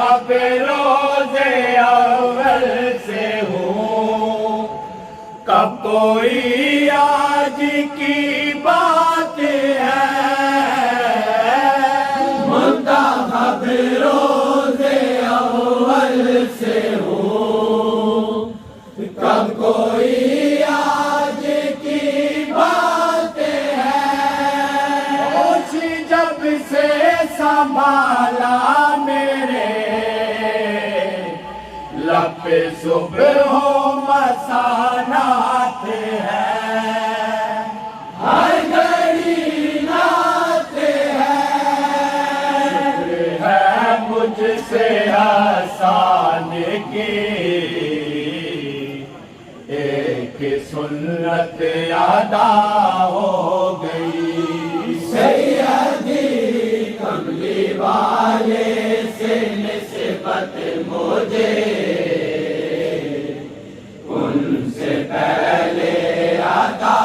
اب روز اول سے ہوں، کب کوئی آج کی بات ہے، منتخب روز اول سے ہوں، کب کوئی آج کی بات ہے، ہوش جب سے سنبھالا میرے لب پہ صبح و مسانات ہے، ہر گھڑی نعت ہے مجھ سے آسان کی، ایک سنت ادا ہو گئی، سیدی کملی والے سے نسبت مجھے ان سے پہلے عطا